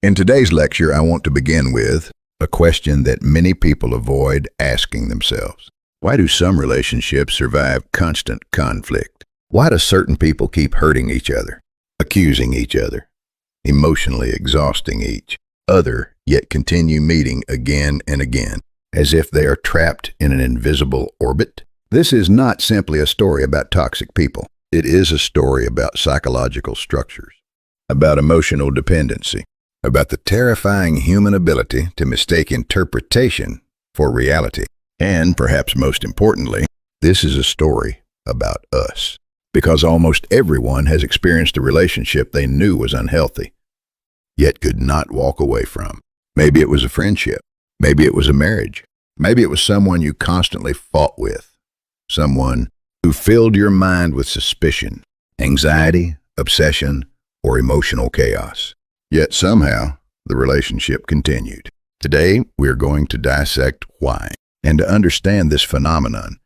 In today's lecture, I want to begin with a question that many people avoid asking themselves. Why do some relationships survive constant conflict? Why do certain people keep hurting each other, accusing each other, emotionally exhausting each other, yet continue meeting again and again, as if they are trapped in an invisible orbit? This is not simply a story about toxic people. It is a story about psychological structures, about emotional dependency, about the terrifying human ability to mistake interpretation for reality. And perhaps most importantly, this is a story about us, because almost everyone has experienced a relationship they knew was unhealthy, yet could not walk away from. Maybe it was a friendship. Maybe it was a marriage. Maybe it was someone you constantly fought with, someone who filled your mind with suspicion, anxiety, obsession, or emotional chaos. Yet somehow, the relationship continued. Today, we are going to dissect why. And to understand this phenomenon,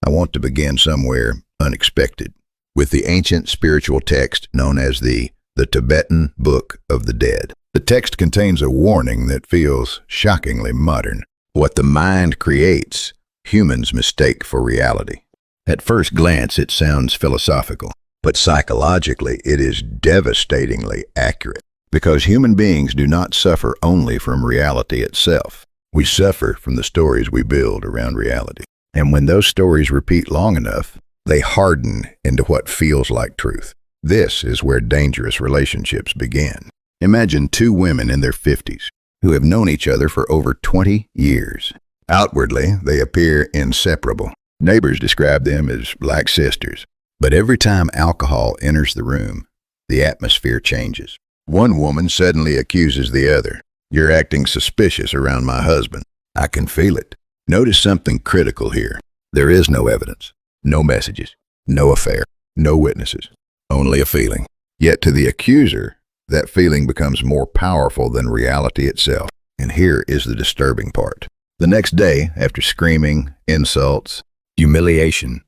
I want to begin somewhere unexpected, with the ancient spiritual text known as the Tibetan Book of the Dead. The text contains a warning that feels shockingly modern. What the mind creates, humans mistake for reality. At first glance, it sounds philosophical, but psychologically, it is devastatingly accurate. Because human beings do not suffer only from reality itself. We suffer from the stories we build around reality. And when those stories repeat long enough, they harden into what feels like truth. This is where dangerous relationships begin. Imagine two women in their 50s who have known each other for over 20 years. Outwardly, they appear inseparable. Neighbors describe them as like sisters. But every time alcohol enters the room, the atmosphere changes. One woman suddenly accuses the other. "You're acting suspicious around my husband. I can feel it." Notice something critical here. There is no evidence, no messages, no affair, no witnesses, only a feeling. Yet to the accuser, that feeling becomes more powerful than reality itself. And here is the disturbing part. The next day, after screaming, insults, humiliation,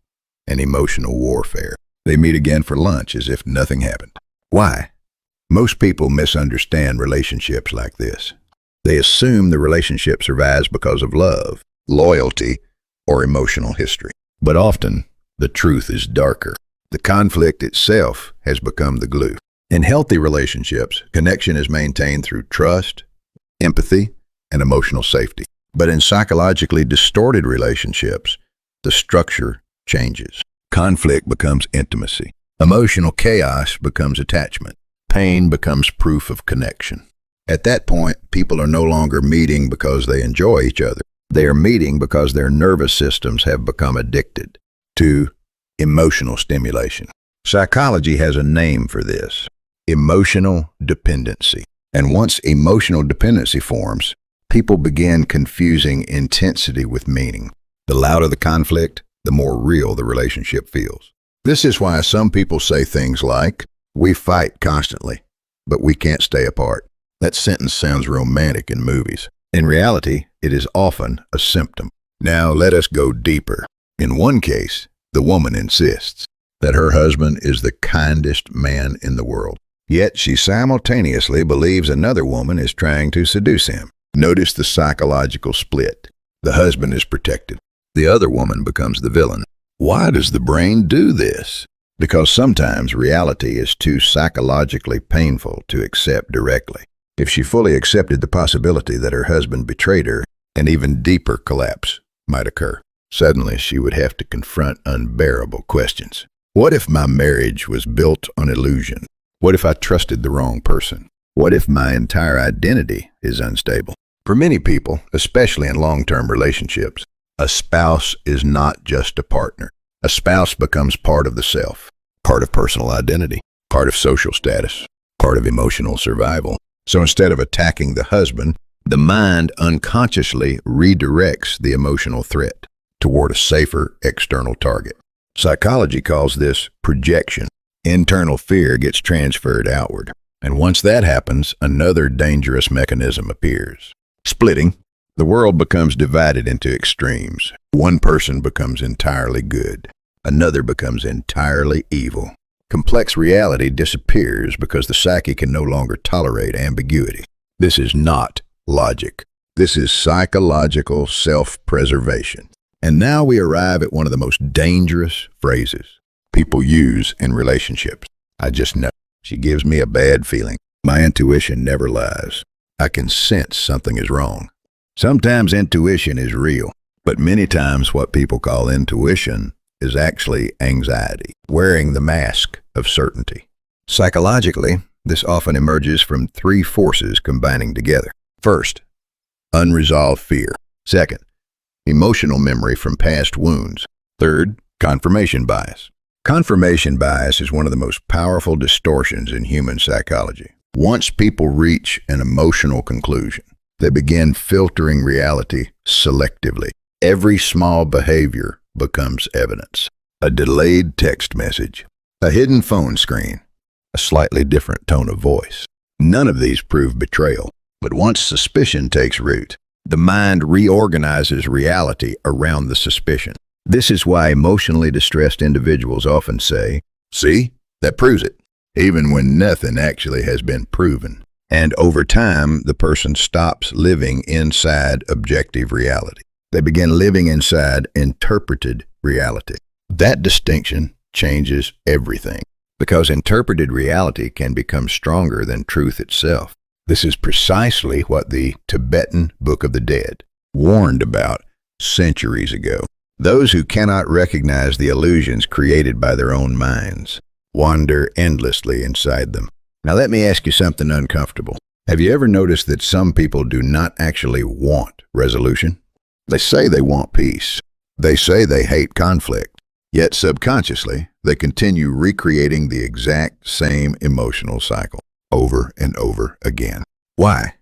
and emotional warfare, they meet again for lunch as if nothing happened. Why? Most people misunderstand relationships like this. They assume the relationship survives because of love, loyalty, or emotional history. But often, the truth is darker. The conflict itself has become the glue. In healthy relationships, connection is maintained through trust, empathy, and emotional safety. But in psychologically distorted relationships, the structure changes. Conflict becomes intimacy. Emotional chaos becomes attachment. Pain becomes proof of connection. At that point, people are no longer meeting because they enjoy each other. They are meeting because their nervous systems have become addicted to emotional stimulation. Psychology has a name for this: emotional dependency. And once emotional dependency forms, people begin confusing intensity with meaning. The louder the conflict, the more real the relationship feels. This is why some people say things like, "We fight constantly, but we can't stay apart." That sentence sounds romantic in movies. In reality, it is often a symptom. Now let us go deeper. In one case, the woman insists that her husband is the kindest man in the world. Yet she simultaneously believes another woman is trying to seduce him. Notice the psychological split. The husband is protected. The other woman becomes the villain. Why does the brain do this? Because sometimes reality is too psychologically painful to accept directly. If she fully accepted the possibility that her husband betrayed her, an even deeper collapse might occur. Suddenly, she would have to confront unbearable questions. What if my marriage was built on illusion? What if I trusted the wrong person? What if my entire identity is unstable? For many people, especially in long-term relationships, a spouse is not just a partner. A spouse becomes part of the self, part of personal identity, part of social status, part of emotional survival. So instead of attacking the husband, the mind unconsciously redirects the emotional threat toward a safer external target. Psychology calls this projection. Internal fear gets transferred outward. And once that happens, another dangerous mechanism appears. Splitting. The world becomes divided into extremes. One person becomes entirely good. Another becomes entirely evil. Complex reality disappears because the psyche can no longer tolerate ambiguity. This is not logic. This is psychological self-preservation. And now we arrive at one of the most dangerous phrases people use in relationships. I just know. She gives me a bad feeling. My intuition never lies. I can sense something is wrong. Sometimes intuition is real, but many times what people call intuition is actually anxiety, wearing the mask of certainty. Psychologically, this often emerges from three forces combining together. First, unresolved fear. Second, emotional memory from past wounds. Third, confirmation bias. Confirmation bias is one of the most powerful distortions in human psychology. Once people reach an emotional conclusion, they begin filtering reality selectively. Every small behavior becomes evidence. A delayed text message, a hidden phone screen, a slightly different tone of voice. None of these prove betrayal, but once suspicion takes root, the mind reorganizes reality around the suspicion. This is why emotionally distressed individuals often say, "See, that proves it," even when nothing actually has been proven. And over time, the person stops living inside objective reality. They begin living inside interpreted reality. That distinction changes everything, because interpreted reality can become stronger than truth itself. This is precisely what the Tibetan Book of the Dead warned about centuries ago. Those who cannot recognize the illusions created by their own minds wander endlessly inside them. Now let me ask you something uncomfortable. Have you ever noticed that some people do not actually want resolution? They say they want peace. They say they hate conflict. Yet subconsciously, they continue recreating the exact same emotional cycle over and over again. Why?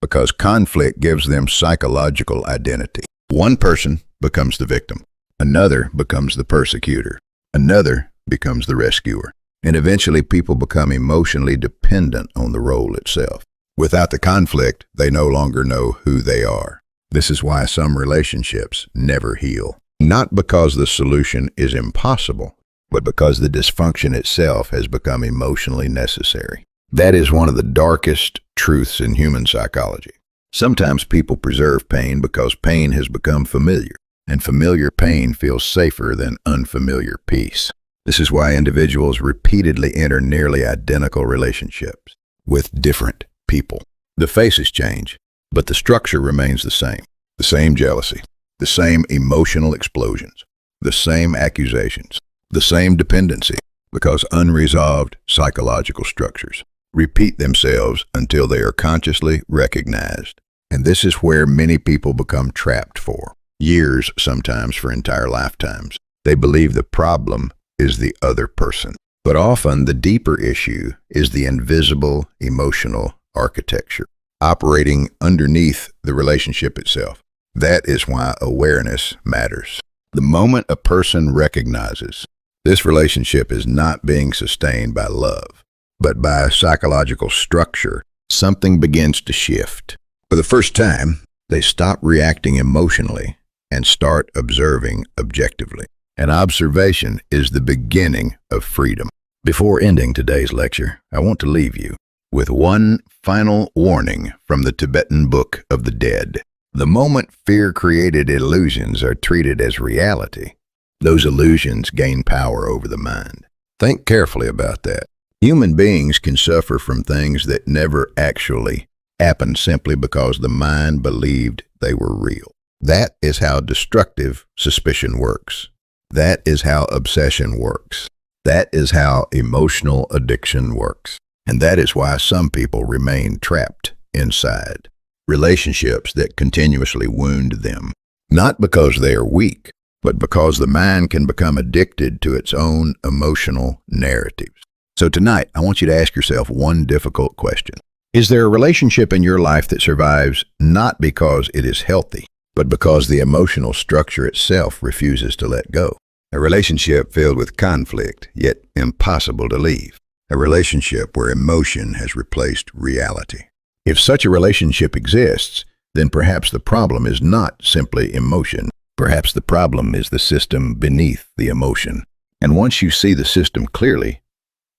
Because conflict gives them psychological identity. One person becomes the victim. Another becomes the persecutor. Another becomes the rescuer. And eventually people become emotionally dependent on the role itself. Without the conflict, they no longer know who they are. This is why some relationships never heal. Not because the solution is impossible, but because the dysfunction itself has become emotionally necessary. That is one of the darkest truths in human psychology. Sometimes people preserve pain because pain has become familiar, and familiar pain feels safer than unfamiliar peace. This is why individuals repeatedly enter nearly identical relationships with different people. The faces change, but the structure remains the same. The same jealousy, the same emotional explosions, the same accusations, the same dependency, because unresolved psychological structures repeat themselves until they are consciously recognized. And this is where many people become trapped for years, sometimes for entire lifetimes. They believe the problem is the other person. But often the deeper issue is the invisible emotional architecture operating underneath the relationship itself. That is why awareness matters. The moment a person recognizes this relationship is not being sustained by love, but by a psychological structure, something begins to shift. For the first time, they stop reacting emotionally and start observing objectively. And observation is the beginning of freedom. Before ending today's lecture, I want to leave you with one final warning from the Tibetan Book of the Dead. The moment fear-created illusions are treated as reality, those illusions gain power over the mind. Think carefully about that. Human beings can suffer from things that never actually happened simply because the mind believed they were real. That is how destructive suspicion works. That is how obsession works. That is how emotional addiction works. And that is why some people remain trapped inside relationships that continuously wound them. Not because they are weak, but because the mind can become addicted to its own emotional narratives. So tonight, I want you to ask yourself one difficult question. Is there a relationship in your life that survives not because it is healthy, but because the emotional structure itself refuses to let go? A relationship filled with conflict, yet impossible to leave. A relationship where emotion has replaced reality. If such a relationship exists, then perhaps the problem is not simply emotion. Perhaps the problem is the system beneath the emotion. And once you see the system clearly,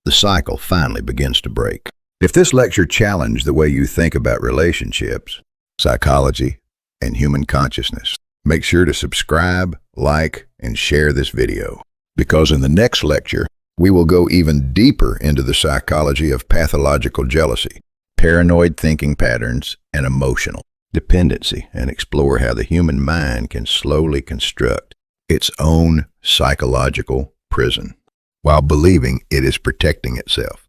the cycle finally begins to break. If this lecture challenged the way you think about relationships, psychology, and human consciousness, make sure to subscribe, like, and share this video. Because in the next lecture, we will go even deeper into the psychology of pathological jealousy, paranoid thinking patterns, and emotional dependency, and explore how the human mind can slowly construct its own psychological prison while believing it is protecting itself.